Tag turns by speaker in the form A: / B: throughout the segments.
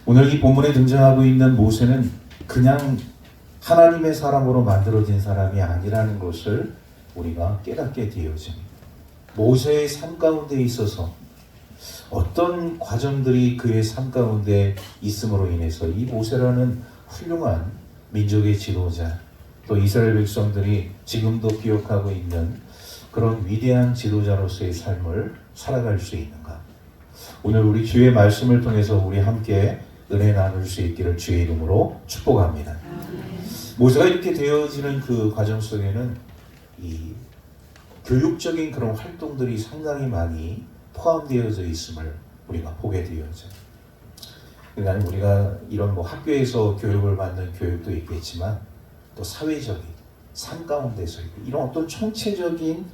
A: 오늘 이 본문에 등장하고 있는 모세는 그냥 하나님의 사람으로 만들어진 사람이 아니라는 것을 우리가 깨닫게 되어집니다. 모세의 삶 가운데 있어서 어떤 과정들이 그의 삶 가운데 있음으로 인해서 이 모세라는 훌륭한 민족의 지도자, 또 이스라엘 백성들이 지금도 기억하고 있는 그런 위대한 지도자로서의 삶을 살아갈 수 있는가? 오늘 우리 주의 말씀을 통해서 우리 함께 은혜 나눌 수 있기를 주의 이름으로 축복합니다. 모세가 이렇게 되어지는 그 과정 속에는 이 교육적인 그런 활동들이 상당히 많이 포함되어져 있음을 우리가 보게 되어져요. 그러니까 우리가 이런 학교에서 교육을 받는 교육도 있겠지만 또 사회적인 삶 가운데서 이런 어떤 총체적인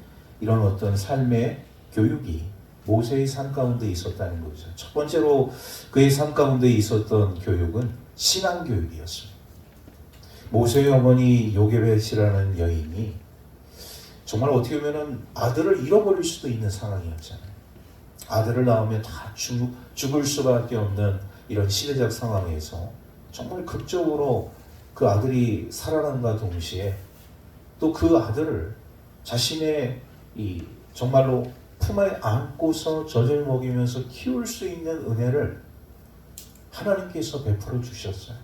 A: 이런 어떤 삶의 교육이 모세의 삶 가운데 있었다는 거죠. 첫 번째로 그의 삶 가운데 있었던 교육은 신앙 교육이었습니다. 모세의 어머니 요게벳이라는 여인이 정말 어떻게 보면 아들을 잃어버릴 수도 있는 상황이었잖아요. 아들을 낳으면 다 죽을 수밖에 없는 이런 시대적 상황에서 정말 극적으로 그 아들이 살아남과 동시에 또 그 아들을 자신의 이 정말로 품에 안고서 젖을 먹이면서 키울 수 있는 은혜를 하나님께서 베풀어 주셨어요.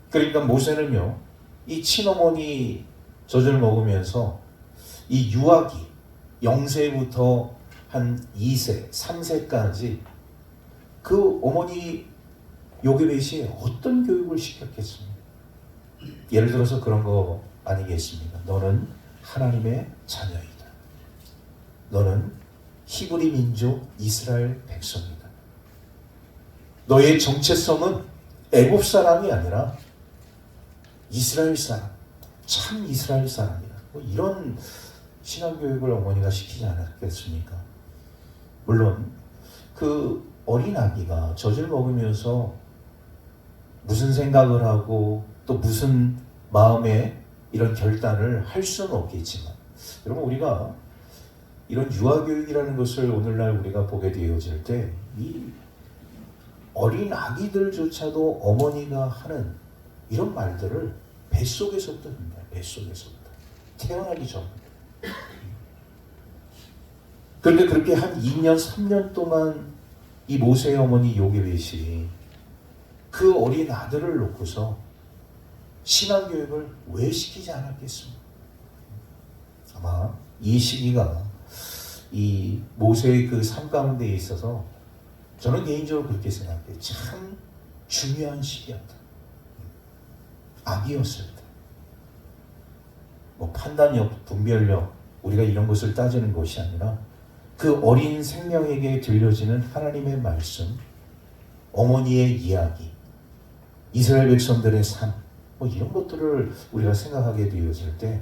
A: 그러니까 모세는요, 이 친어머니 젖을 먹으면서 이 유아기 0세부터 한 2세, 3세까지 그 어머니 요게벳이 어떤 교육을 시켰겠습니까? 예를 들어서 그런 거 아니겠습니까? 너는 하나님의 자녀이다. 너는 히브리 민족 이스라엘 백성이다. 너의 정체성은 애굽 사람이 아니라 이스라엘 사람, 참 이스라엘 사람이다. 이런 신앙교육을 어머니가 시키지 않았겠습니까? 물론 그 어린 아기가 젖을 먹으면서 무슨 생각을 하고 또 무슨 마음의 이런 결단을 할 수는 없겠지만, 여러분 우리가 이런 유아교육이라는 것을 오늘날 우리가 보게 되어질 때 이 어린 아기들조차도 어머니가 하는 이런 말들을 뱃속에서부터 듣는다. 뱃속에서부터 태어나기 전부터. 그런데 그렇게 한 2년, 3년 동안 이 모세의 어머니 요게벳이 그 어린 아들을 놓고서 신앙교육을 왜 시키지 않았겠습니까? 아마 이 시기가 이 모세의 그 삶 가운데 있어서 저는 개인적으로 그렇게 생각해요. 참 중요한 시기였다. 아기였을 때. 판단력, 분별력, 우리가 이런 것을 따지는 것이 아니라 그 어린 생명에게 들려지는 하나님의 말씀, 어머니의 이야기, 이스라엘 백성들의 삶, 이런 것들을 우리가 생각하게 되어질 때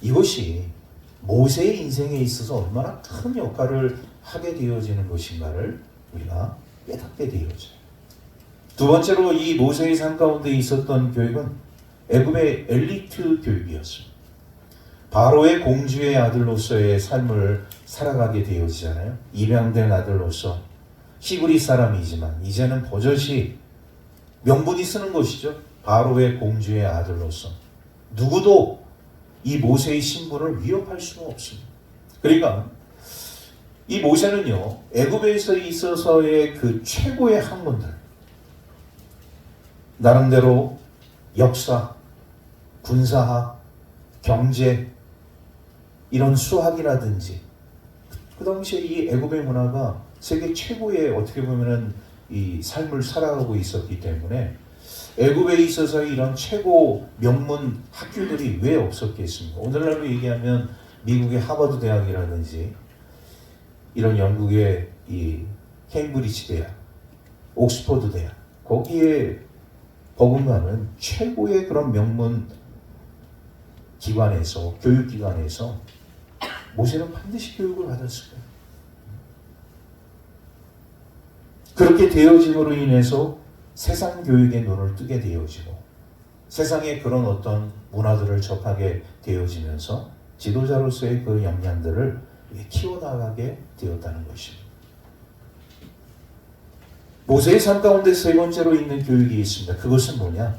A: 이것이 모세의 인생에 있어서 얼마나 큰 역할을 하게 되어지는 것인가를 우리가 깨닫게 되어져요. 두 번째로 이 모세의 삶 가운데 있었던 교육은 애굽의 엘리트 교육이었습니다. 바로의 공주의 아들로서의 삶을 살아가게 되어지잖아요. 입양된 아들로서 히브리 사람이지만 이제는 버젓이 명분이 쓰는 것이죠. 바로의 공주의 아들로서 누구도 이 모세의 신분을 위협할 수는 없습니다. 그러니까 이 모세는요, 애굽에서 있어서의 그 최고의 학문들, 나름대로 역사, 군사학, 경제, 이런 수학이라든지 그 당시에 이 애굽의 문화가 세계 최고의 어떻게 보면은 이 삶을 살아가고 있었기 때문에 애굽에 있어서 이런 최고 명문 학교들이 왜 없었겠습니까? 오늘날로 얘기하면 미국의 하버드 대학이라든지 이런 영국의 이 케임브리지 대학, 옥스퍼드 대학, 거기에 버금가는 최고의 그런 명문 기관에서, 교육기관에서 모세는 반드시 교육을 받았을 거예요. 그렇게 되어짐으로 인해서 세상 교육에 눈을 뜨게 되어지고 세상의 그런 어떤 문화들을 접하게 되어지면서 지도자로서의 그 역량들을 키워나가게 되었다는 것입니다. 모세의 삶 가운데 세 번째로 있는 교육이 있습니다. 그것은 뭐냐?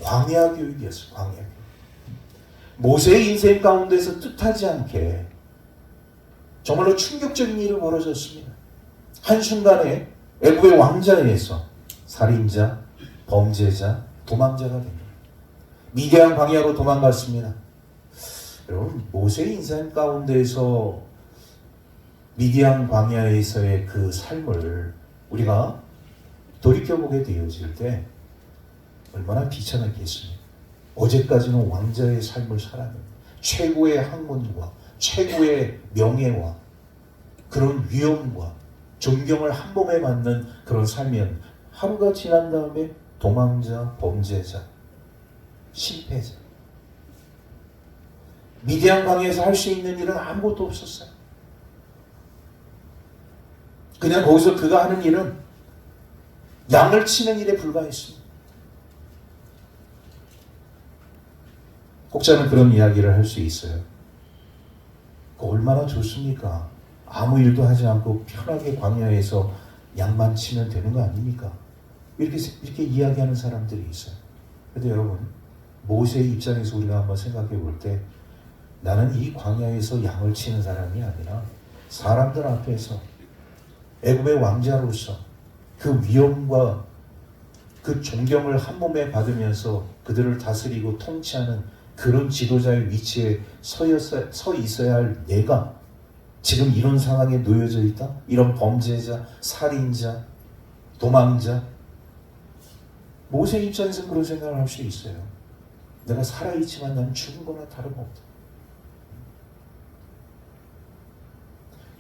A: 광야 교육이었어요. 광야 교육. 모세의 인생 가운데서 뜻하지 않게 정말로 충격적인 일이 벌어졌습니다. 한순간에 애굽의 왕자에서 살인자, 범죄자, 도망자가 됩니다. 미디안 광야로 도망갔습니다. 여러분, 모세의 인생 가운데서 미디안 광야에서의 그 삶을 우리가 돌이켜보게 되어질 때 얼마나 비참했겠습니까? 어제까지는 왕자의 삶을 살았는데 최고의 학문과 최고의 명예와 그런 위엄과 존경을 한 몸에 받는 그런 삶이었는데 하루가 지난 다음에 도망자, 범죄자, 실패자. 미디안 광야에서 할 수 있는 일은 아무것도 없었어요. 그냥 거기서 그가 하는 일은 양을 치는 일에 불과했습니다. 혹자는 그런 이야기를 할 수 있어요. 얼마나 좋습니까? 아무 일도 하지 않고 편하게 광야에서 양만 치면 되는 거 아닙니까? 이렇게 이야기하는 사람들이 있어요. 그런데 여러분, 모세의 입장에서 우리가 한번 생각해 볼 때 나는 이 광야에서 양을 치는 사람이 아니라 사람들 앞에서 애굽의 왕자로서 그 위엄과 그 존경을 한 몸에 받으면서 그들을 다스리고 통치하는 그런 지도자의 위치에 서 있어야 할 내가 지금 이런 상황에 놓여져 있다? 이런 범죄자, 살인자, 도망자. 모세 입장에서는 그런 생각을 할 수 있어요. 내가 살아있지만 나는 죽은 거나 다름없다.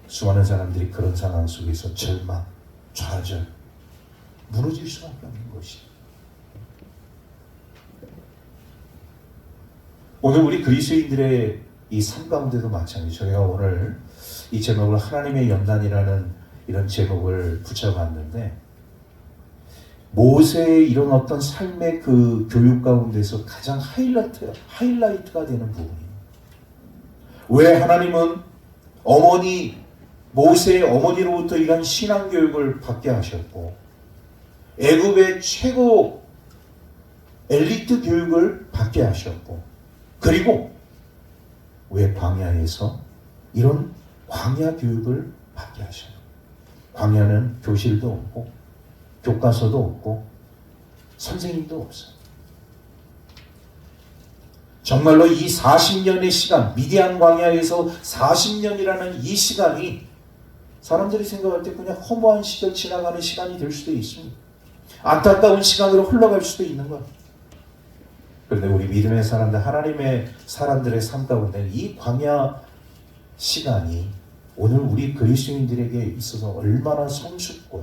A: 수많은 사람들이 그런 상황 속에서 절망, 좌절, 무너질 수밖에 없는 것이. 오늘 우리 그리스도인들의 이 삶 가운데도 마찬가지. 저희가 오늘 이 제목을 하나님의 연단이라는 이런 제목을 붙여봤는데 모세의 이런 어떤 삶의 그 교육 가운데서 가장 하이라이트가 되는 부분이에요. 왜 하나님은 모세의 어머니로부터 이런 신앙 교육을 받게 하셨고 애굽의 최고 엘리트 교육을 받게 하셨고 그리고 왜 광야에서 이런 광야 교육을 받게 하셔요. 광야는 교실도 없고 교과서도 없고 선생님도 없어요. 정말로 이 40년의 시간, 미디안 광야에서 40년이라는 이 시간이 사람들이 생각할 때 그냥 허무한 시절 지나가는 시간이 될 수도 있습니다. 안타까운 시간으로 흘러갈 수도 있는 거예요. 그런데 우리 믿음의 사람들, 하나님의 사람들의 삶 가운데 이 광야 시간이 오늘 우리 그리스도인들에게 있어서 얼마나 성숙과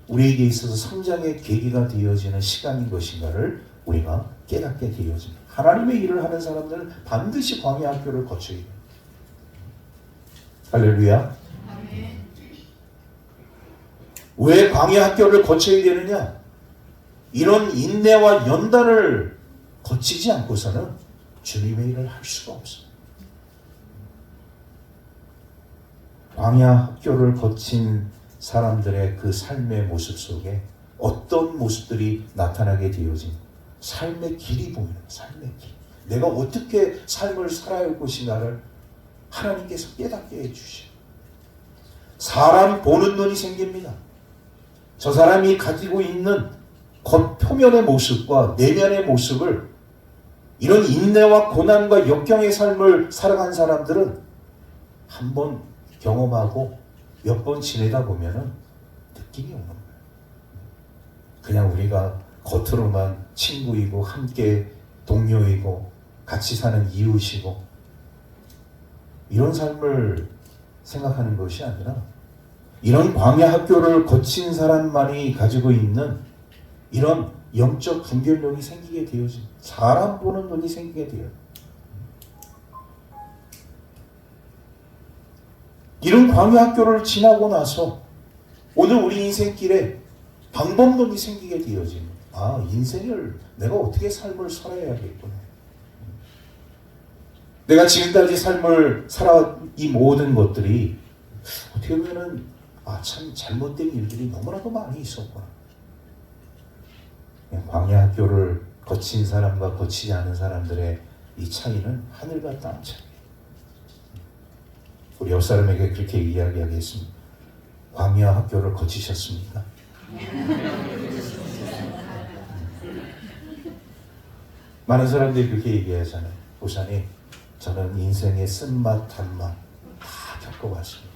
A: 우리에게 있어서 성장의 계기가 되어지는 시간인 것인가를 우리가 깨닫게 되어집니다. 하나님의 일을 하는 사람들은 반드시 광야 학교를 거쳐야 돼요. 할렐루야. 왜 광야 학교를 거쳐야 되느냐? 이런 인내와 연단을 거치지 않고서는 주님의 일을 할 수가 없어요. 광야 학교를 거친 사람들의 그 삶의 모습 속에 어떤 모습들이 나타나게 되어진 삶의 길이 보이는 삶의 길. 내가 어떻게 삶을 살아야 할 것인가를 하나님께서 깨닫게 해주시오. 사람 보는 눈이 생깁니다. 저 사람이 가지고 있는 겉표면의 모습과 내면의 모습을 이런 인내와 고난과 역경의 삶을 살아간 사람들은 한번 경험하고 몇 번 지내다 보면은 느낌이 오는 거예요. 그냥 우리가 겉으로만 친구이고 함께 동료이고 같이 사는 이웃이고 이런 삶을 생각하는 것이 아니라 이런 광야 학교를 거친 사람만이 가지고 있는 이런 영적 분별력이 생기게 되어집니다. 사람 보는 눈이 생기게 돼요. 이런 광야 학교를 지나고 나서 오늘 우리 인생길에 방법론이 생기게 되어집니다. 인생을 내가 어떻게 삶을 살아야겠구나. 내가 지금까지 삶을 살아온 이 모든 것들이 어떻게 보면 참 잘못된 일들이 너무나도 많이 있었구나. 광야 학교를 거친 사람과 거치지 않은 사람들의 이 차이는 하늘과 땅 차이. 우리 옆 사람에게 그렇게 이야기하겠습니다. 광야 학교를 거치셨습니까? 많은 사람들이 그렇게 얘기하잖아요. 목사님, 저는 인생의 쓴맛, 단맛 다 겪어봤습니다.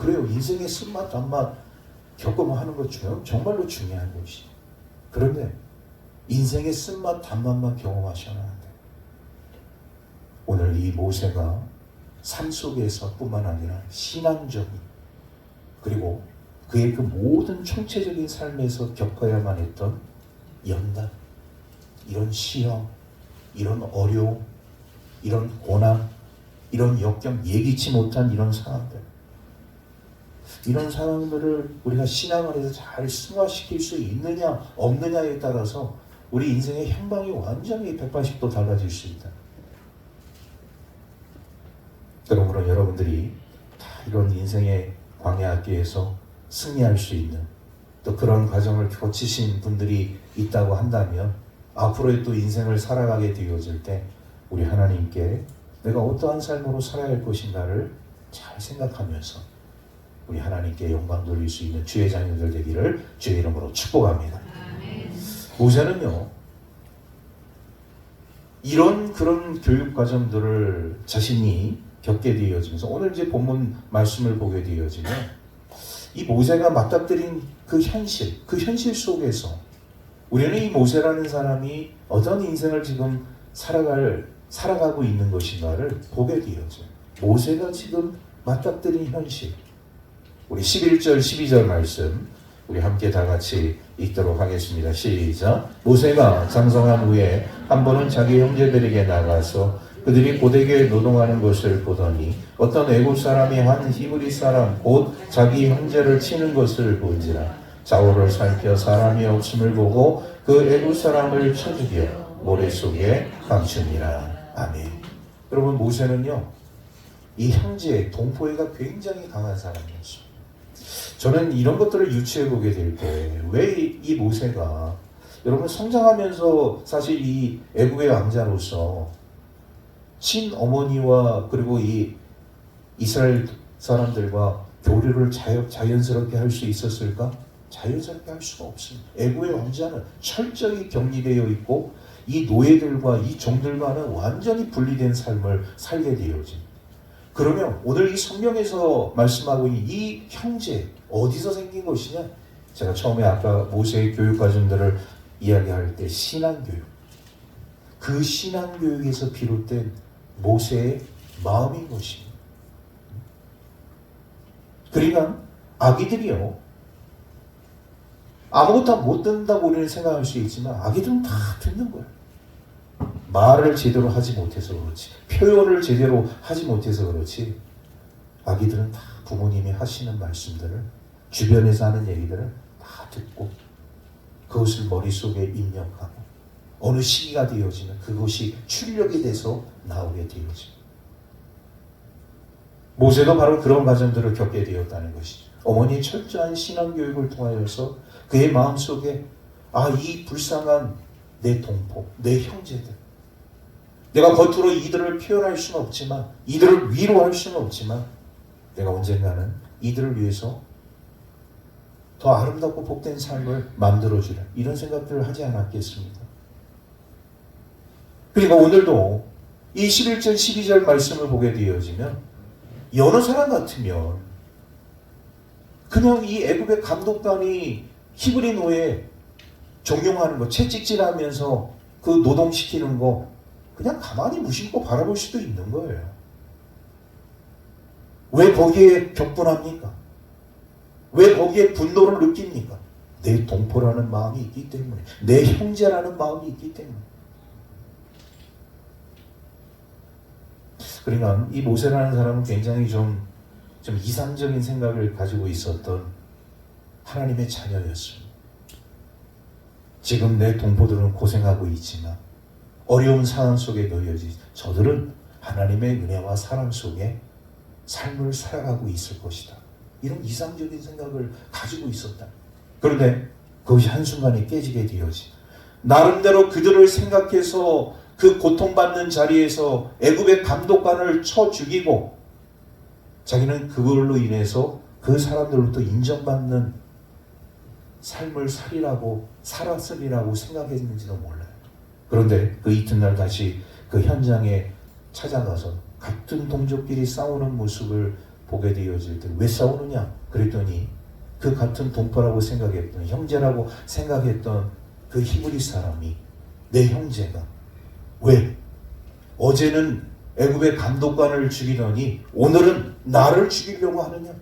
A: 그래요. 인생의 쓴맛, 단맛 겪어보면 하는 것 중에 정말로 중요한 것이죠. 그런데 인생의 쓴맛, 단맛만 경험하셔야 하는데 오늘 이 모세가 삶 속에서 뿐만 아니라 신앙적인 그리고 그의 그 모든 총체적인 삶에서 겪어야만 했던 연단, 이런 시험, 이런 어려움, 이런 고난, 이런 역경, 예기치 못한 이런 상황들, 이런 상황들을 우리가 신앙 안에서 잘 승화시킬 수 있느냐 없느냐에 따라서 우리 인생의 향방이 완전히 180도 달라질 수 있다. 그러므로 여러분들이 다 이런 인생의 광야학교에서 승리할 수 있는 또 그런 과정을 거치신 분들이 있다고 한다면 앞으로의 또 인생을 살아가게 되어질 때 우리 하나님께 내가 어떠한 삶으로 살아야 할 것인가를 잘 생각하면서 우리 하나님께 영광 돌릴 수 있는 주의 자녀들 되기를 주의 이름으로 축복합니다. 모세는요, 이런 그런 교육 과정들을 자신이 겪게 되어지면서 오늘 이제 본문 말씀을 보게 되어지면 이 모세가 맞닥뜨린 그 현실 속에서 우리는 이 모세라는 사람이 어떤 인생을 지금 살아가고 있는 것인가를 보게 되어져요. 모세가 지금 맞닥뜨린 현실. 우리 11절, 12절 말씀 우리 함께 다 같이 읽도록 하겠습니다. 시작. 모세가 장성한 후에 한 번은 자기 형제들에게 나가서 그들이 고되게 노동하는 것을 보더니 어떤 애굽 사람이 한 히브리 사람 곧 자기 형제를 치는 것을 본지라 좌우를 살펴 사람이 없음을 보고 그 애굽 사람을 쳐 죽여 모래 속에 감추니라. 아멘. 여러분, 모세는요, 이 형제 동포애가 굉장히 강한 사람이었어요. 저는 이런 것들을 유추해 보게 될 때 왜 이 모세가 여러분 성장하면서 사실 이 애굽의 왕자로서 친어머니와 그리고 이 이스라엘 사람들과 교류를 자연스럽게 할 수 있었을까? 자연스럽게 할 수가 없습니다. 애굽의 왕자는 철저히 격리되어 있고 이 노예들과 이 종들과는 완전히 분리된 삶을 살게 되어집니다. 그러면 오늘 이 성경에서 말씀하고 있는 이 형제 어디서 생긴 것이냐? 제가 처음에 아까 모세의 교육 과정들을 이야기할 때 신앙교육, 그 신앙교육에서 비롯된 모세의 마음인 것입니다. 그러니까 아기들이요, 아무것도 못 듣는다고 우리는 생각할 수 있지만 아기들은 다 듣는 거예요. 말을 제대로 하지 못해서 그렇지, 표현을 제대로 하지 못해서 그렇지, 아기들은 다 부모님이 하시는 말씀들을, 주변에서 하는 얘기들을 다 듣고 그것을 머릿속에 입력하고 어느 시기가 되어지면 그것이 출력이 돼서 나오게 되어집니다. 모세도 바로 그런 과정들을 겪게 되었다는 것이죠. 어머니의 철저한 신앙교육을 통하여서 그의 마음속에 이 불쌍한 내 동포, 내 형제들, 내가 겉으로 이들을 표현할 수는 없지만, 이들을 위로할 수는 없지만 내가 언젠가는 이들을 위해서 더 아름답고 복된 삶을 만들어주라, 이런 생각들을 하지 않았겠습니까? 그리고 오늘도 이 11절 12절 말씀을 보게 되어지면 여러 사람 같으면 그냥 이 애굽의 감독관이 히브리 노예 종용하는 거, 채찍질하면서 그 노동시키는 거 그냥 가만히 무심코 바라볼 수도 있는 거예요. 왜 거기에 격분합니까? 왜 거기에 분노를 느낍니까? 내 동포라는 마음이 있기 때문에, 내 형제라는 마음이 있기 때문에. 그러니까 이 모세라는 사람은 굉장히 좀 이상적인 생각을 가지고 있었던 하나님의 자녀였습니다. 지금 내 동포들은 고생하고 있지만 어려운 상황 속에 놓여지 저들은 하나님의 은혜와 사랑 속에 삶을 살아가고 있을 것이다, 이런 이상적인 생각을 가지고 있었다. 그런데 그것이 한순간에 깨지게 되어지. 나름대로 그들을 생각해서 그 고통받는 자리에서 애굽의 감독관을 쳐 죽이고 자기는 그걸로 인해서 그 사람들로부터 인정받는 삶을 살았으리라고 생각했는지도 몰라요. 그런데 그 이튿날 다시 그 현장에 찾아가서 같은 동족끼리 싸우는 모습을 보게 되어질 때 왜 싸우느냐? 그랬더니 그 같은 동포라고 생각했던, 형제라고 생각했던 그 히브리 사람이, 내 형제가 왜 어제는 애굽의 감독관을 죽이더니 오늘은 나를 죽이려고 하느냐?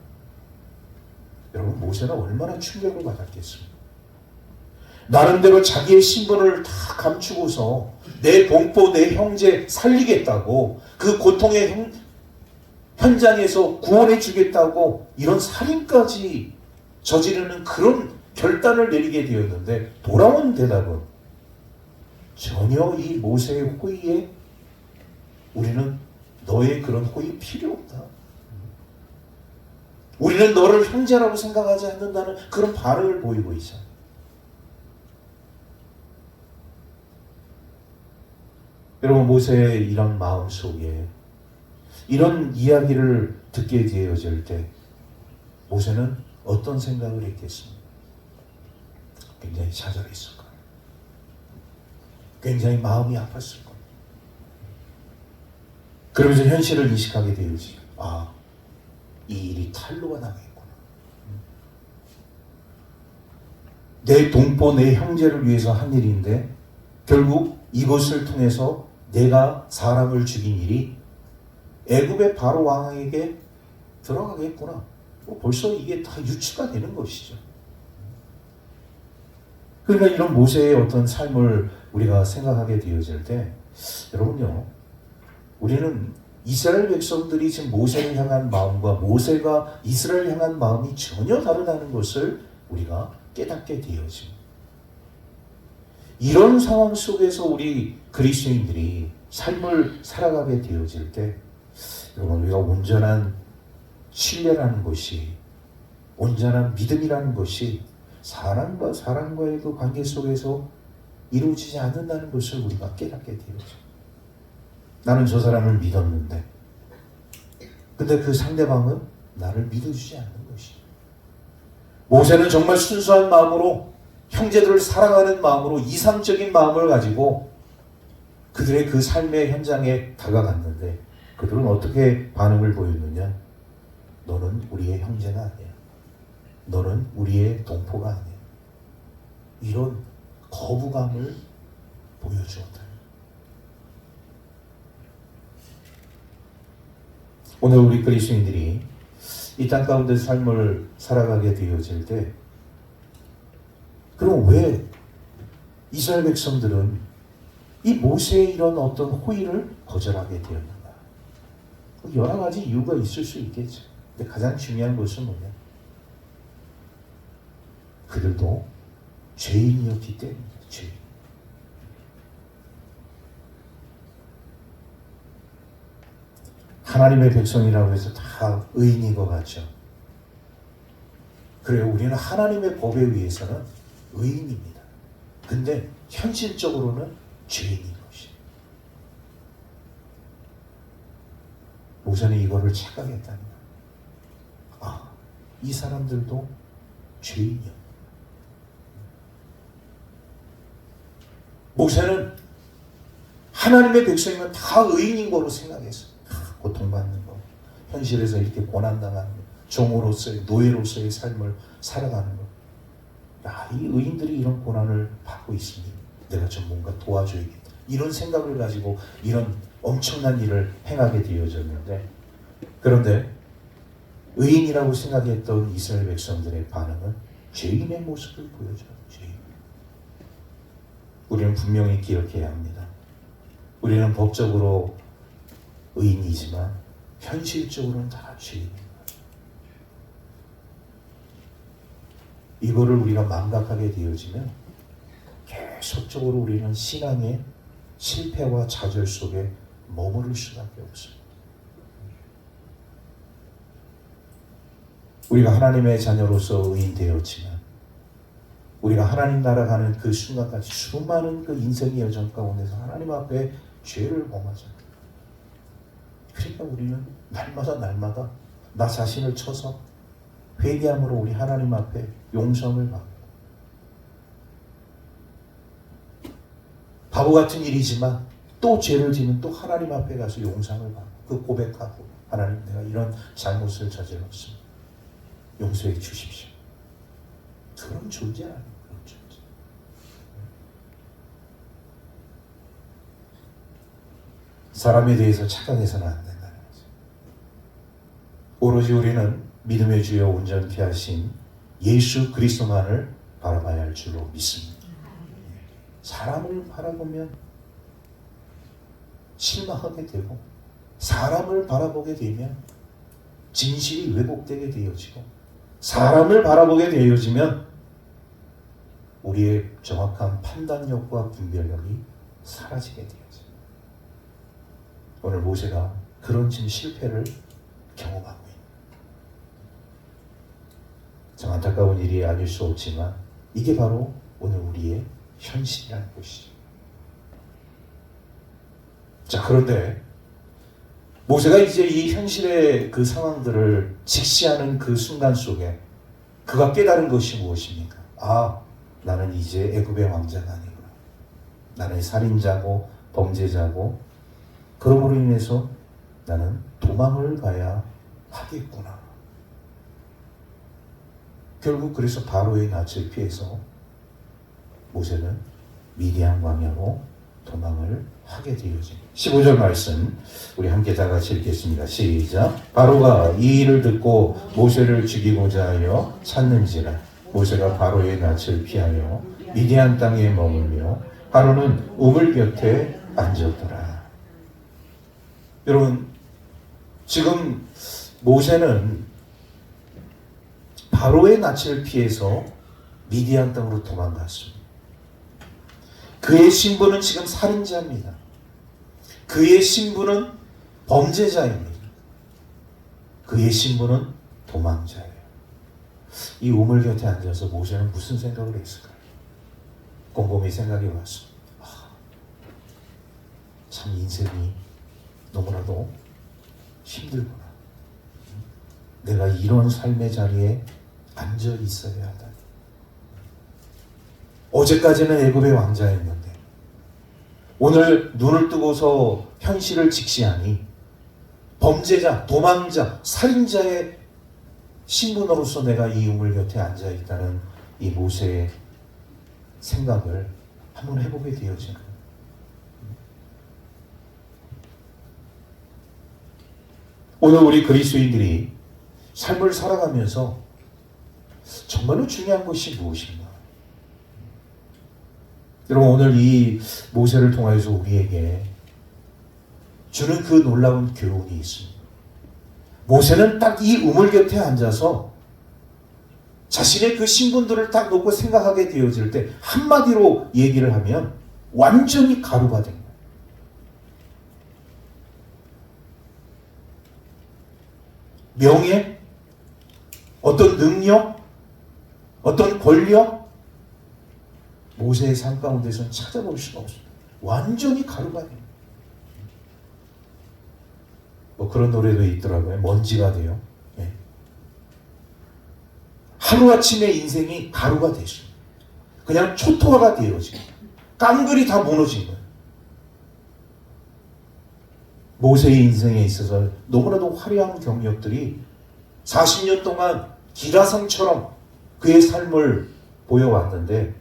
A: 여러분, 모세는 얼마나 충격을 받았겠습니까? 나름대로 자기의 신분을 다 감추고서 내 동포, 내 형제 살리겠다고, 그 고통의 현장에서 구원해 주겠다고 이런 살인까지 저지르는 그런 결단을 내리게 되었는데, 돌아온 대답은 전혀 이 모세의 호의에 우리는 너의 그런 호의 필요 없다. 우리는 너를 형제라고 생각하지 않는다는 그런 반응을 보이고 있어. 여러분, 모세의 이런 마음 속에 이런 이야기를 듣게 되어질 때 모세는 어떤 생각을 했겠습니까? 굉장히 좌절했을 거예요. 굉장히 마음이 아팠을 거예요. 그러면서 현실을 인식하게 되지. 이 일이 탄로가 나겠구나. 내 동포, 내 형제를 위해서 한 일인데 결국 이것을 통해서 내가 사람을 죽인 일이 애굽의 바로 왕에게 들어가겠구나. 벌써 이게 다 유추가 되는 것이죠. 그러니까 이런 모세의 어떤 삶을 우리가 생각하게 되어질 때, 여러분요, 우리는 이스라엘 백성들이 지금 모세를 향한 마음과 모세가 이스라엘 향한 마음이 전혀 다르다는 것을 우리가 깨닫게 되어집니다. 이런 상황 속에서 우리 그리스도인들이 삶을 살아가게 되어질 때, 여러분, 우리가 온전한 신뢰라는 것이, 온전한 믿음이라는 것이 사람과 사람과의 그 관계 속에서 이루어지지 않는다는 것을 우리가 깨닫게 되어져. 나는 저 사람을 믿었는데, 근데 그 상대방은 나를 믿어주지 않는 것이죠. 모세는 정말 순수한 마음으로, 형제들을 사랑하는 마음으로, 이상적인 마음을 가지고 그들의 그 삶의 현장에 다가갔는데, 그들은 어떻게 반응을 보였느냐? 너는 우리의 형제가 아니야. 너는 우리의 동포가 아니야. 이런 거부감을 보여주었다. 오늘 우리 그리스도인들이 이 땅 가운데 삶을 살아가게 되어질 때, 그럼 왜 이스라엘 백성들은 이 모세의 이런 어떤 호의를 거절하게 되었는가? 여러 가지 이유가 있을 수 있겠죠. 근데 가장 중요한 것은 뭐냐? 그들도 죄인이었기 때문이다. 죄인. 하나님의 백성이라고 해서 다 의인인 것 같죠. 그래요. 우리는 하나님의 법에 의해서는 의인입니다. 근데 현실적으로는 죄인인 것이에요. 모세는 이거를 착각했다는 거예요. 이 사람들도 죄인이야. 모세는 하나님의 백성이면 다 의인인 거로 생각했어요. 고통받는 거, 현실에서 이렇게 고난당하는 거, 종으로서의, 노예로서의 삶을 살아가는 거. 이 의인들이 이런 고난을 받고 있으니 내가 좀 뭔가 도와줘야겠다. 이런 생각을 가지고 이런 엄청난 일을 행하게 되어졌는데, 그런데 의인이라고 생각했던 이스라엘 백성들의 반응은 죄인의 모습을 보여줘요. 죄인. 우리는 분명히 기억해야 합니다. 우리는 법적으로 의인이지만 현실적으로는 다 죄인입니다. 이거를 우리가 망각하게 되어지면 계속적으로 우리는 신앙의 실패와 좌절 속에 머무를 수밖에 없습니다. 우리가 하나님의 자녀로서 의인 되었지만 우리가 하나님 나라 가는 그 순간까지 수많은 그 인생의 여정 가운데서 하나님 앞에 죄를 범하잖아요. 그러니까 우리는 날마다 나 자신을 쳐서 회개함으로 우리 하나님 앞에 용서를 받고, 바보 같은 일이지만 또 죄를 지면 또 하나님 앞에 가서 용서를 받고 그 고백하고, 하나님 내가 이런 잘못을 저질렀습니다. 용서해 주십시오. 그런 존재 아니에요. 그런 존재. 사람에 대해서 착각해서는 안 된다는 거죠. 오로지 우리는 믿음의 주여 온전케 하신 예수 그리스도만을 바라봐야 할 줄로 믿습니다. 사람을 바라보면 실망하게 되고, 사람을 바라보게 되면 진실이 왜곡되게 되어지고, 사람을 바라보게 되어지면 우리의 정확한 판단력과 분별력이 사라지게 되어져요. 오늘 모세가 그런 지금 실패를 경험하고 있는, 참 안타까운 일이 아닐 수 없지만 이게 바로 오늘 우리의 현실이라는 것이죠. 자, 그런데 모세가 이제 이 현실의 그 상황들을 직시하는 그 순간 속에 그가 깨달은 것이 무엇입니까? 아, 나는 이제 애굽의 왕자가 아니구나. 나는 살인자고 범죄자고, 그러므로 인해서 나는 도망을 가야 하겠구나. 결국 그래서 바로의 낯을 피해서 모세는 미디안 광야로 도망을 하게 되어집니다. 15절 말씀 우리 함께 다 같이 읽겠습니다. 시작. 바로가 이 일을 듣고 모세를 죽이고자 하여 찾는지라. 모세가 바로의 낯을 피하여 미디안 땅에 머물며 바로는 우물 곁에 앉았더라. 여러분, 지금 모세는 바로의 낯을 피해서 미디안 땅으로 도망갔습니다. 그의 신분은 지금 살인자입니다. 그의 신분은 범죄자입니다. 그의 신분은 도망자예요. 이 우물 곁에 앉아서 모세는 무슨 생각을 했을까요? 곰곰이 생각해 봤습니다. 참 인생이 너무나도 힘들구나. 내가 이런 삶의 자리에 앉아 있어야 하다. 어제까지는 애굽의 왕자였는데 오늘 눈을 뜨고서 현실을 직시하니 범죄자, 도망자, 살인자의 신분으로서 내가 이 우물 곁에 앉아 있다는 이 모세의 생각을 한번 해보게 되어지는 거예요. 오늘 우리 그리스도인들이 삶을 살아가면서 정말로 중요한 것이 무엇인가? 여러분, 오늘 이 모세를 통해서 우리에게 주는 그 놀라운 교훈이 있습니다. 모세는 딱 이 우물 곁에 앉아서 자신의 그 신분들을 딱 놓고 생각하게 되어질 때 한마디로 얘기를 하면 완전히 가루가 된 거예요. 명예, 어떤 능력, 어떤 권력, 모세의 삶 가운데서는 찾아볼 수가 없습니다. 완전히 가루가 돼요. 뭐 그런 노래도 있더라고요. 먼지가 돼요. 네. 하루아침에 인생이 가루가 됐습니다. 그냥 초토화가 되어지고 깡그리 다 무너진 거예요. 모세의 인생에 있어서 너무나도 화려한 경력들이 40년 동안 기라성처럼 그의 삶을 보여왔는데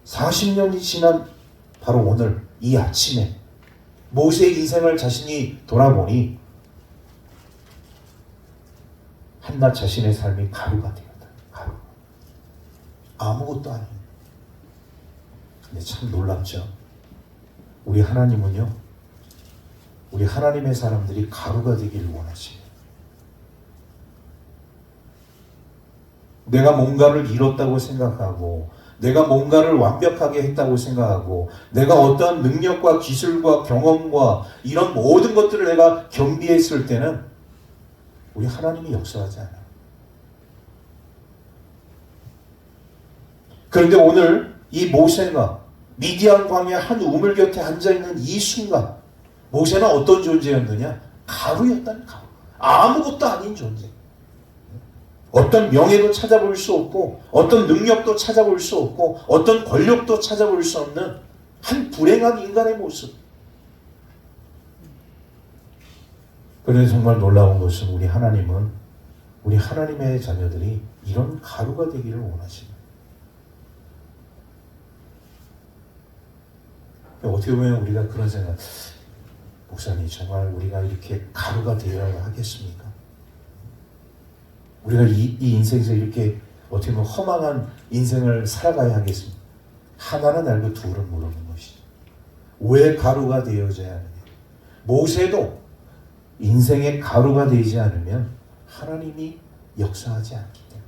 A: 40년이 지난 바로 오늘 이 아침에 모세의 인생을 자신이 돌아보니 한낱 자신의 삶이 가루가 되었다. 가루. 아무것도 아닌. 근데 참 놀랍죠. 우리 하나님은요, 우리 하나님의 사람들이 가루가 되기를 원하십니다. 내가 뭔가를 이뤘다고 생각하고, 내가 뭔가를 완벽하게 했다고 생각하고, 내가 어떤 능력과 기술과 경험과 이런 모든 것들을 내가 겸비했을 때는 우리 하나님이 역사하지 않아요. 그런데 오늘 이 모세가 미디안 광야 한 우물 곁에 앉아있는 이 순간, 모세는 어떤 존재였느냐? 가루였다는 가루. 아무것도 아닌 존재. 어떤 명예도 찾아볼 수 없고, 어떤 능력도 찾아볼 수 없고, 어떤 권력도 찾아볼 수 없는 한 불행한 인간의 모습. 그런데 정말 놀라운 것은 우리 하나님은, 우리 하나님의 자녀들이 이런 가루가 되기를 원하십니다. 어떻게 보면 우리가 그런 생각, 목사님 정말 우리가 이렇게 가루가 되어야 하겠습니까? 우리가 이 인생에서 이렇게 어떻게 보면 허망한 인생을 살아가야 하겠습니까? 하나는 알고 둘은 모르는 것이죠. 왜 가루가 되어져야 하느냐? 모세도 인생의 가루가 되지 않으면 하나님이 역사하지 않기 때문에,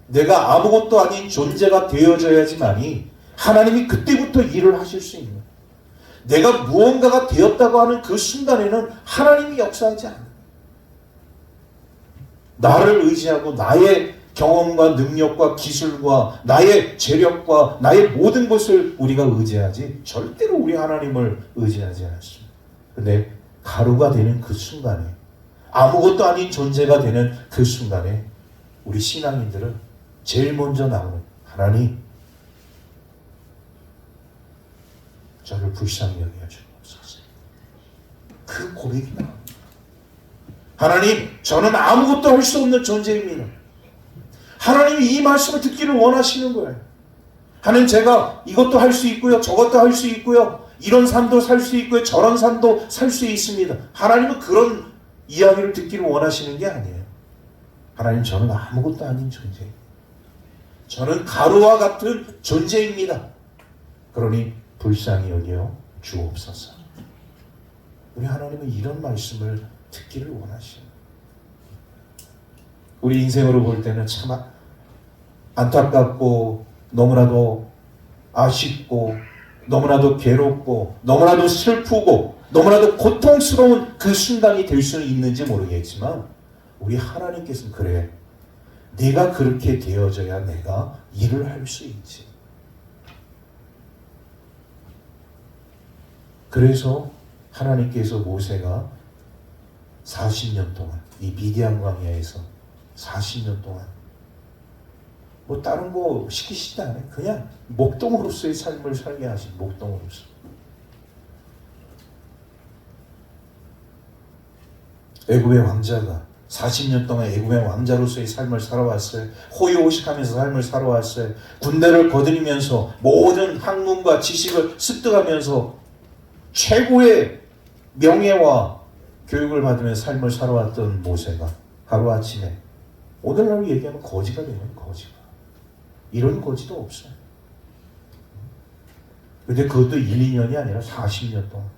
A: 내가 아무것도 아닌 존재가 되어져야지만이 하나님이 그때부터 일을 하실 수 있는, 내가 무언가가 되었다고 하는 그 순간에는 하나님이 역사하지 않아요. 나를 의지하고 나의 경험과 능력과 기술과 나의 재력과 나의 모든 것을 우리가 의지하지 절대로 우리 하나님을 의지하지 않습니다. 그런데 가루가 되는 그 순간에, 아무것도 아닌 존재가 되는 그 순간에 우리 신앙인들은 제일 먼저 나오는, 하나님 저를 불쌍히 여겨 주옵소서. 그 고백이 나옵니다. 하나님, 저는 아무것도 할 수 없는 존재입니다. 하나님이 이 말씀을 듣기를 원하시는 거예요. 하나님, 제가 이것도 할 수 있고요, 저것도 할 수 있고요, 이런 삶도 살 수 있고요, 저런 삶도 살 수 있습니다. 하나님은 그런 이야기를 듣기를 원하시는 게 아니에요. 하나님, 저는 아무것도 아닌 존재입니다. 저는 가루와 같은 존재입니다. 그러니 불쌍히 여겨 주옵소서. 우리 하나님은 이런 말씀을 듣기를 원하십니다. 우리 인생으로 볼 때는 참 안타깝고 너무나도 아쉽고 너무나도 괴롭고 너무나도 슬프고 너무나도 고통스러운 그 순간이 될 수는 있는지 모르겠지만, 우리 하나님께서는 그래, 네가 그렇게 되어져야 내가 일을 할 수 있지. 그래서 하나님께서 모세가 40년 동안 이 미디안 광야에서 40년 동안 뭐 다른 거 시키시지 않아요. 그냥 목동으로서의 삶을 살게 하신, 목동으로서. 애굽의 왕자가 40년 동안 애굽의 왕자로서의 삶을 살아왔어요. 호의호식하면서 삶을 살아왔어요. 군대를 거느리면서 모든 학문과 지식을 습득하면서 최고의 명예와 교육을 받으면서 삶을 살아왔던 모세가 하루아침에 오늘날 얘기하면 거지가 되는, 거지가. 이런 거지도 없어요. 근데 그것도 1, 2년이 아니라 40년 동안.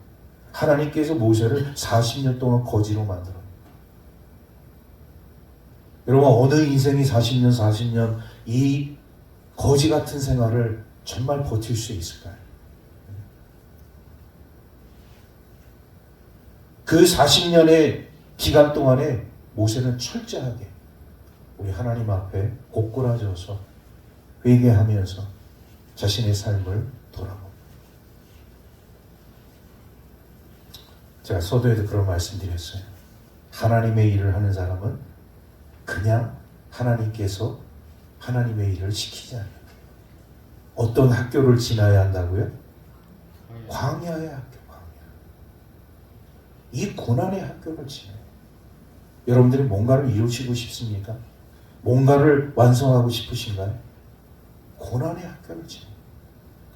A: 하나님께서 모세를 40년 동안 거지로 만들어요. 여러분, 어느 인생이 40년 이 거지 같은 생활을 정말 버틸 수 있을까요? 그 40년의 기간 동안에 모세는 철저하게 우리 하나님 앞에 고꾸라져서 회개하면서 자신의 삶을 돌아봅니다. 제가 서두에도 그런 말씀 드렸어요. 하나님의 일을 하는 사람은 그냥 하나님께서 하나님의 일을 시키지 않아요. 어떤 학교를 지나야 한다고요? 광야의 학교, 광야. 이 고난의 학교를 지나요. 여러분들이 뭔가를 이루시고 싶습니까? 뭔가를 완성하고 싶으신가요? 고난의 학교를 지나요.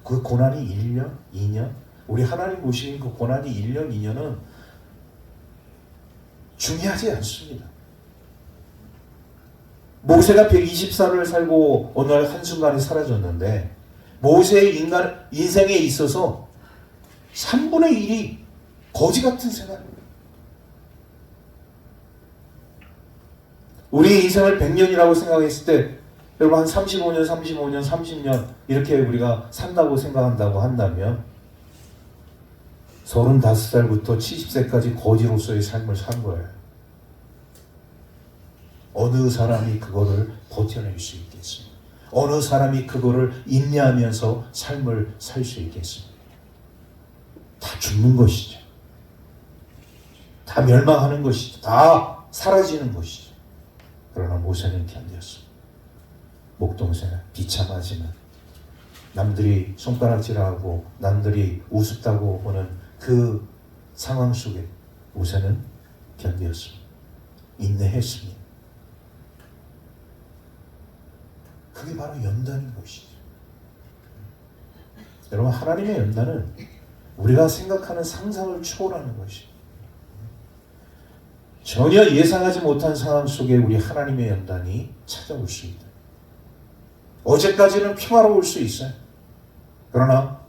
A: 그 고난이 1년, 2년, 우리 하나님 보시는 그 고난이 1년, 2년은 중요하지 않습니다. 모세가 124년을 살고 어느 날 한순간에 사라졌는데, 모세의 인생에 있어서 3분의 1이 거지 같은 생활입니다. 우리 인생을 100년이라고 생각했을 때, 여러분 한 35년, 30년 이렇게 우리가 산다고 생각한다고 한다면 35살부터 70세까지 거지로서의 삶을 산 거예요. 어느 사람이 그거를 버텨낼 수 있겠습니까? 어느 사람이 그거를 인내하면서 삶을 살 수 있겠습니까? 다 죽는 것이죠. 다 멸망하는 것이죠. 다 사라지는 것이죠. 그러나 모세는 견뎠습니다. 목동생은 비참하지만 남들이 손가락질하고 남들이 우습다고 보는 그 상황 속에 모세는 견뎠습니다. 인내했습니다. 그게 바로 연단인 것이죠. 여러분, 하나님의 연단은 우리가 생각하는 상상을 초월하는 것이죠. 전혀 예상하지 못한 상황 속에 우리 하나님의 연단이 찾아올 수 있다. 어제까지는 평화로울 수 있어요. 그러나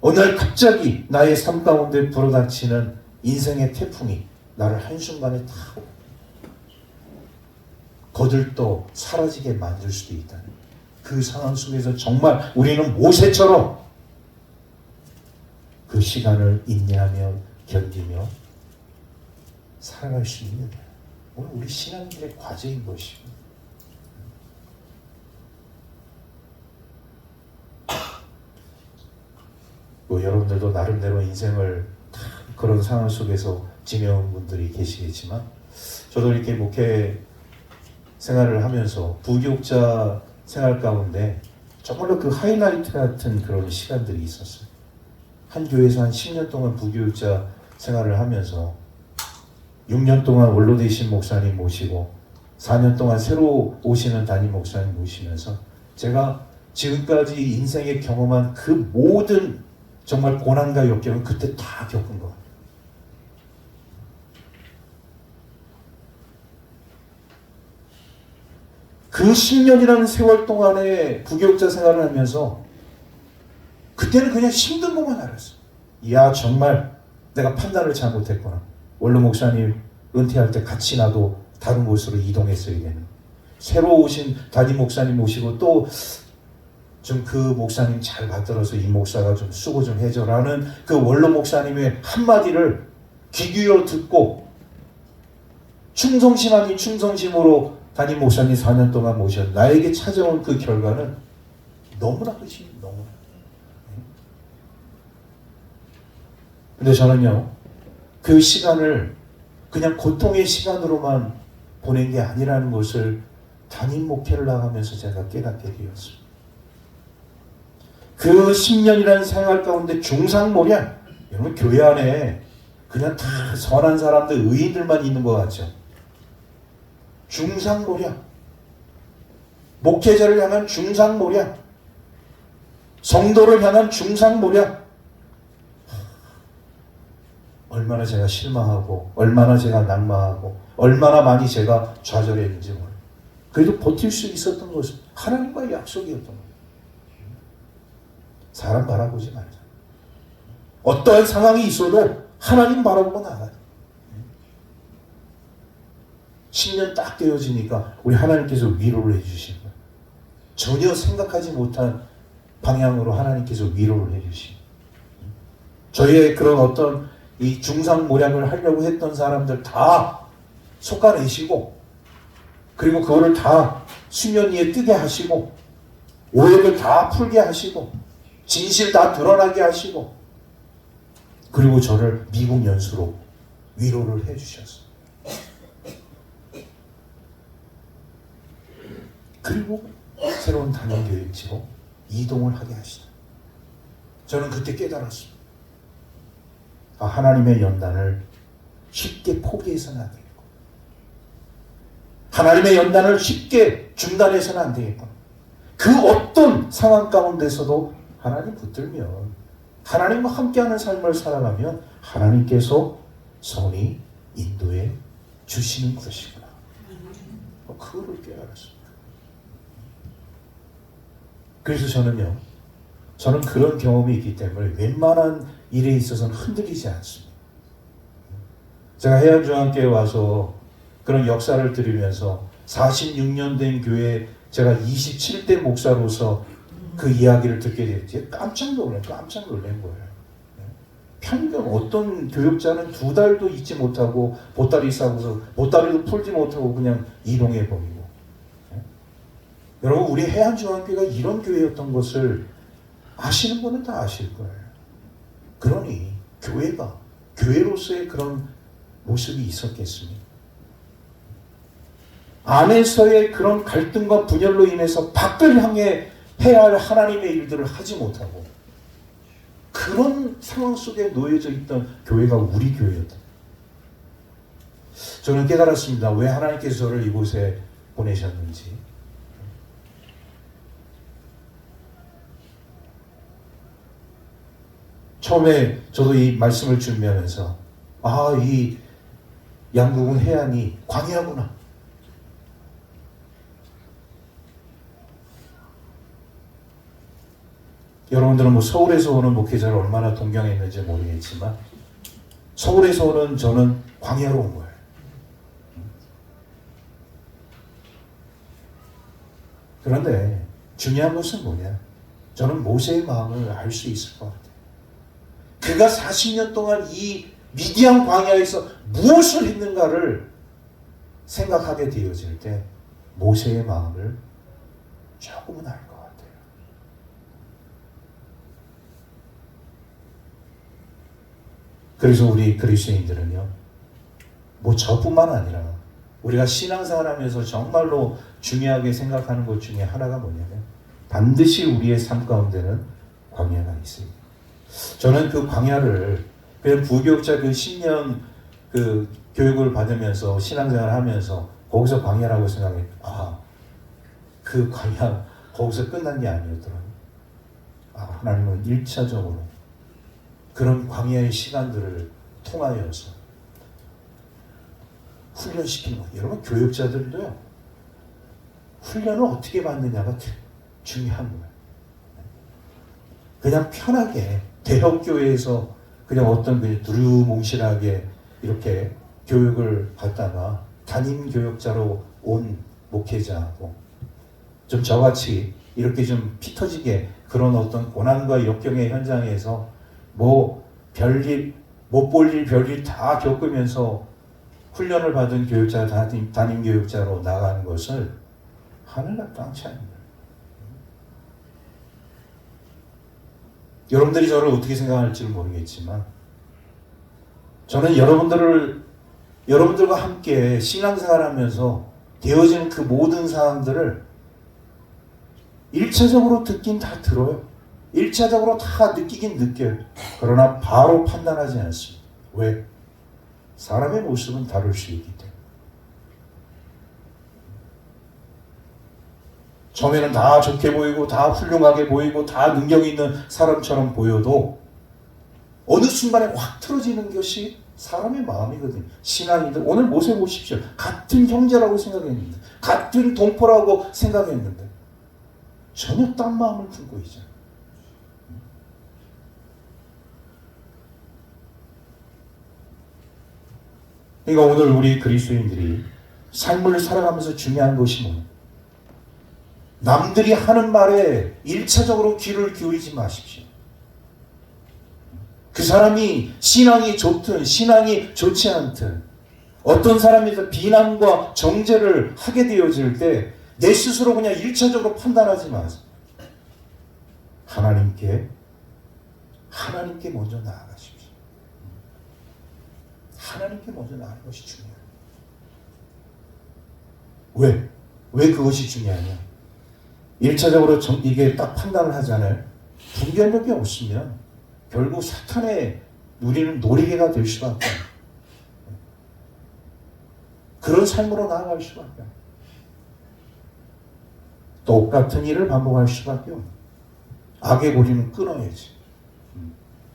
A: 어느 날 갑자기 나의 삶 가운데 불어닥치는 인생의 태풍이 나를 한순간에 다 거들떠 사라지게 만들 수도 있다는, 그 상황 속에서 정말 우리는 모세처럼 그 시간을 인내하며 견디며 살아갈 수 있는, 오늘 우리 신앙인들의 과제인 것이고, 여러분들도 나름대로 인생을 그런 상황 속에서 지내온 분들이 계시겠지만, 저도 이렇게 목회 생활을 하면서 부교육자 생활 가운데 정말로 그 하이라이트 같은 그런 시간들이 있었어요. 한 교회에서 한 10년 동안 부교육자 생활을 하면서 6년 동안 원로 되신 목사님 모시고 4년 동안 새로 오시는 담임 목사님 모시면서 제가 지금까지 인생에 경험한 그 모든 정말 고난과 역경을 그때 다 겪은 것 같아요. 그 10년이라는 세월 동안에 부교육자 생활을 하면서 그때는 그냥 힘든 것만 알았어요. 이야, 정말 내가 판단을 잘못했구나. 원로 목사님 은퇴할 때 같이 나도 다른 곳으로 이동했어야 되는. 새로 오신 담임 목사님 모시고 또 좀 그 목사님 잘 받들어서 이 목사가 좀 수고 좀 해줘라는 그 원로 목사님의 한마디를 귀 기울여 듣고 충성심 아닌 충성심으로 담임 목사님 4년 동안 모셨 나에게 찾아온 그 결과는 너무나 끝이 너무나. 근데 저는요, 그 시간을 그냥 고통의 시간으로만 보낸 게 아니라는 것을 담임 목회를 나가면서 제가 깨닫게 되었습니다. 그 10년이라는 생활 가운데 중상모략, 여러분 교회 안에 그냥 다 선한 사람들, 의인들만 있는 것 같죠. 중상모략, 목회자를 향한 중상모략, 성도를 향한 중상모략. 얼마나 제가 실망하고 얼마나 제가 낙마하고 얼마나 많이 제가 좌절했는지 몰라요. 그래도 버틸 수 있었던 것은 하나님과의 약속이었던 거예요. 사람 바라보지 말자. 어떠한 상황이 있어도 하나님 바라보고 나가요. 10년 딱 되어지니까 우리 하나님께서 위로를 해주시는 거예요. 전혀 생각하지 못한 방향으로 하나님께서 위로를 해주시는 거예요. 저희의 그런 어떤 이 중상모략을 하려고 했던 사람들 다 솎아내시고, 그리고 그거를 다 수면 위에 뜨게 하시고, 오해를 다 풀게 하시고, 진실 다 드러나게 하시고, 그리고 저를 미국 연수로 위로를 해주셨어요. 그리고 새로운 단원교육지로 이동을 하게 하시다. 저는 그때 깨달았습니다. 아, 하나님의 연단을 쉽게 포기해서는 안 되겠고, 하나님의 연단을 쉽게 중단해서는 안 되겠고, 그 어떤 상황 가운데서도 하나님 붙들면, 하나님과 함께하는 삶을 살아가면 하나님께서 선히 인도해 주시는 것이구나. 그거를 깨달았습니다. 그래서 저는 그런 경험이 있기 때문에 웬만한 일에 있어서는 흔들리지 않습니다. 제가 해안중앙교회에 와서 그런 역사를 들으면서 46년 된 교회에 제가 27대 목사로서 그 이야기를 듣게 됐지. 깜짝 놀란 거예요. 평균 어떤 교육자는 2달도 있지 못하고 보따리 싸고서 보따리도 풀지 못하고 그냥 이동해 버리고, 여러분, 우리 해안중앙교회가 이런 교회였던 것을 아시는 분은 다 아실 거예요. 그러니 교회가 교회로서의 그런 모습이 있었겠습니까? 안에서의 그런 갈등과 분열로 인해서 밖을 향해 해야 할 하나님의 일들을 하지 못하고 그런 상황 속에 놓여져 있던 교회가 우리 교회였다. 저는 깨달았습니다. 왜 하나님께서 저를 이곳에 보내셨는지. 처음에 저도 이 말씀을 준비하면서 이 양국은 해안이 광야구나. 여러분들은 뭐 서울에서 오는 목회자를 얼마나 동경했는지 모르겠지만 서울에서 오는 저는 광야로 온 거예요. 그런데 중요한 것은 뭐냐? 저는 모세의 마음을 알 수 있을 것 같아요. 그가 40년 동안 이 미디안 광야에서 무엇을 했는가를 생각하게 되어질 때 모세의 마음을 조금은 알 것 같아요. 그래서 우리 그리스도인들은요, 뭐 저뿐만 아니라 우리가 신앙생활하면서 정말로 중요하게 생각하는 것 중에 하나가 뭐냐면 반드시 우리의 삶 가운데는 광야가 있습니다. 저는 그 광야를 그냥 부교육자 그 10년 그 교육을 받으면서 신앙생활을 하면서 거기서 광야라고 생각해. 그 광야 거기서 끝난 게 아니었더라고요. 하나님은 1차적으로 그런 광야의 시간들을 통하여서 훈련시키는 거예요. 여러분, 교육자들도요, 훈련을 어떻게 받느냐가 중요한 거예요. 그냥 편하게 대형교회에서 그냥 어떤 두루뭉실하게 이렇게 교육을 받다가 담임 교육자로 온 목회자하고 좀 저같이 이렇게 좀 피 터지게 그런 어떤 고난과 역경의 현장에서 뭐 별일, 못 볼 일 별일 다 겪으면서 훈련을 받은 교육자, 담임 교육자로 나가는 것을 하늘과 땅 차이입니다. 여러분들이 저를 어떻게 생각할지는 모르겠지만 저는 여러분들과 함께 신앙생활하면서 되어지는 그 모든 사항들을 1차적으로 듣긴 다 들어요. 1차적으로 다 느끼긴 느껴요. 그러나 바로 판단하지 않습니다. 왜? 사람의 모습은 다를 수 있기 때문에. 처음에는 다 좋게 보이고 다 훌륭하게 보이고 다 능력 있는 사람처럼 보여도 어느 순간에 확 틀어지는 것이 사람의 마음이거든요. 신앙인들 오늘 모세 보십시오. 같은 형제라고 생각했는데 같은 동포라고 생각했는데 전혀 딴 마음을 품고 있잖아요. 그러니까 오늘 우리 그리스도인들이 삶을 살아가면서 중요한 것이 뭐예요? 남들이 하는 말에 1차적으로 귀를 기울이지 마십시오. 그 사람이 신앙이 좋든 신앙이 좋지 않든 어떤 사람이 비난과 정죄를 하게 되어질 때 내 스스로 그냥 1차적으로 판단하지 마세요. 하나님께 먼저 나아가십시오. 하나님께 먼저 나아가는 것이 중요해요. 왜 그것이 중요하냐? 1차적으로 이게 딱 판단을 하잖아요. 분별력이 없으면 결국 사탄의 우리는 놀이개가 될 수밖에 없어요. 그런 삶으로 나아갈 수밖에 없어요. 똑같은 일을 반복할 수밖에 없어요. 악의 고리는 끊어야지.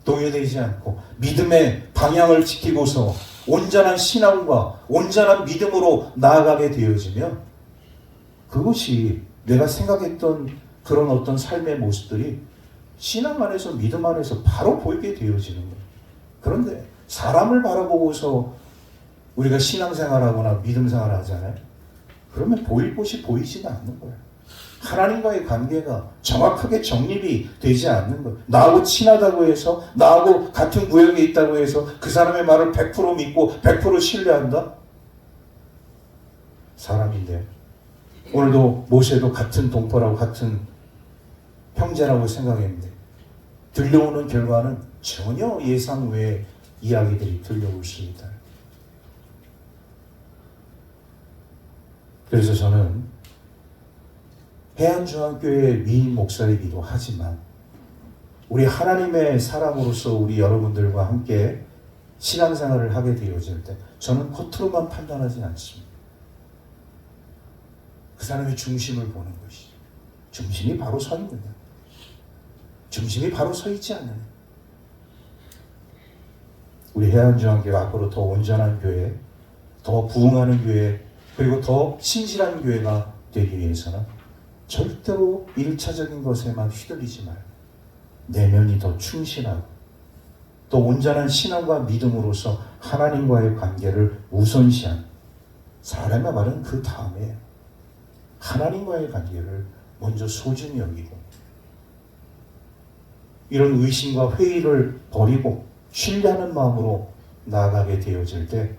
A: 동요되지 않고 믿음의 방향을 지키고서 온전한 신앙과 온전한 믿음으로 나아가게 되어지면 그것이 내가 생각했던 그런 어떤 삶의 모습들이 신앙 안에서 믿음 안에서 바로 보이게 되어지는 거예요. 그런데 사람을 바라보고서 우리가 신앙생활하거나 믿음생활을 하잖아요. 그러면 보일 곳이 보이지가 않는 거예요. 하나님과의 관계가 정확하게 정립이 되지 않는 거예요. 나하고 친하다고 해서 나하고 같은 구역에 있다고 해서 그 사람의 말을 100% 믿고 100% 신뢰한다? 사람인데 오늘도 모세도 같은 동포라고 같은 형제라고 생각했는데 들려오는 결과는 전혀 예상 외의 이야기들이 들려올 수 있다. 그래서 저는 해안중앙교회 미인 목사이기도 하지만 우리 하나님의 사람으로서 우리 여러분들과 함께 신앙생활을 하게 되어질 때 저는 겉으로만 판단하지 않습니다. 그 사람의 중심을 보는 것이죠. 중심이 바로 서 있느냐, 중심이 바로 서 있지 않느냐. 우리 해안중앙교회가 앞으로 더 온전한 교회, 더 부흥하는 교회, 그리고 더 신실한 교회가 되기 위해서는 절대로 1차적인 것에만 휘둘리지 말고 내면이 더 충실하고 또 온전한 신앙과 믿음으로서 하나님과의 관계를 우선시한, 사람의 말은 그 다음에 하나님과의 관계를 먼저 소중히 여기고 이런 의심과 회의를 버리고 신뢰하는 마음으로 나아가게 되어질 때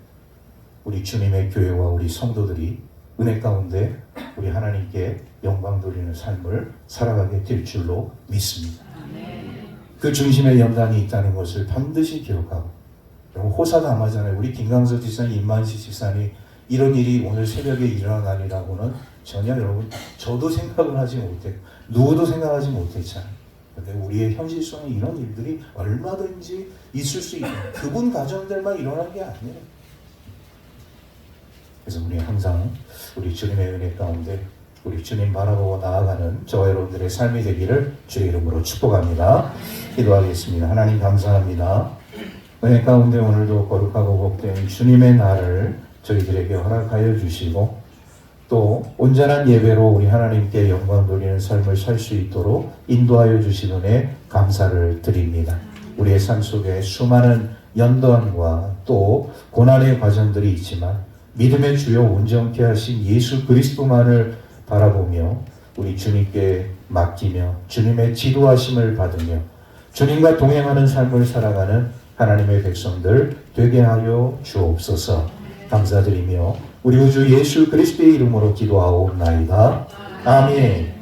A: 우리 주님의 교회와 우리 성도들이 은혜 가운데 우리 하나님께 영광 돌리는 삶을 살아가게 될 줄로 믿습니다. 그 중심에 연단이 있다는 것을 반드시 기억하고, 호사다마잖아요. 우리 김강석 지사님, 임만식 지사님 이런 일이 오늘 새벽에 일어나리라고는 전혀 여러분 저도 생각을 하지 못했고 누구도 생각하지 못했잖아요. 근데 우리의 현실성에 이런 일들이 얼마든지 있을 수 있는 그분 가정들만 일어난 게 아니에요. 그래서 우리 항상 우리 주님의 은혜 가운데 우리 주님 바라보고 나아가는 저와 여러분들의 삶이 되기를 주의 이름으로 축복합니다. 기도하겠습니다. 하나님 감사합니다. 은혜 가운데 오늘도 거룩하고 복된 주님의 날을 저희들에게 허락하여 주시고 또 온전한 예배로 우리 하나님께 영광 돌리는 삶을 살 수 있도록 인도하여 주신 은혜 감사를 드립니다. 우리의 삶 속에 수많은 연단과 또 고난의 과정들이 있지만 믿음의 주요 온전케 하신 예수 그리스도만을 바라보며 우리 주님께 맡기며 주님의 지도하심을 받으며 주님과 동행하는 삶을 살아가는 하나님의 백성들 되게 하여 주옵소서. 감사드리며 우리 우주 예수 그리스도의 이름으로 기도하옵나이다. 아멘.